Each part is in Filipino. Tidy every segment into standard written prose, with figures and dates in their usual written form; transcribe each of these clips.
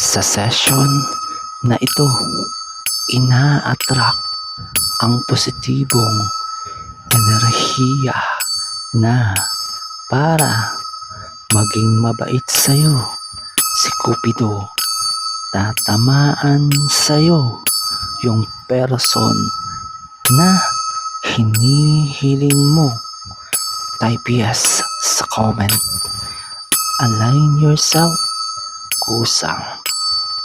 Sa session na ito, ina-attract ang positibong enerhiya na para maging mabait sa'yo. Si Cupido, tatamaan sa'yo yung person na hinihiling mo. Type yes sa comment. Align yourself, kusang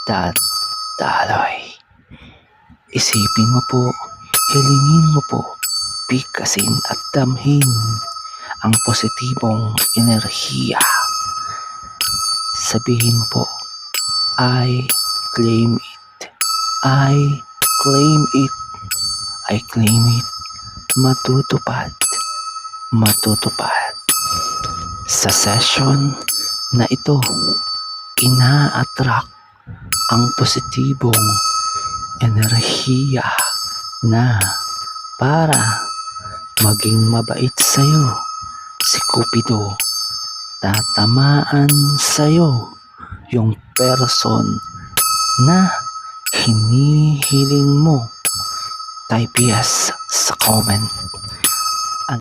dadaloy. Isipin mo po, hilingin mo po, bigkasin at damhin ang positibong enerhiya. Sabihin mo po, I claim it. I claim it. I claim it. Matutupad. Matutupad. Sa session na ito, ina-attract ang positibong enerhiya na para maging mabait sa'yo. Si Cupido, tatamaan sa'yo yung person na hinihiling mo. Type yes sa comment.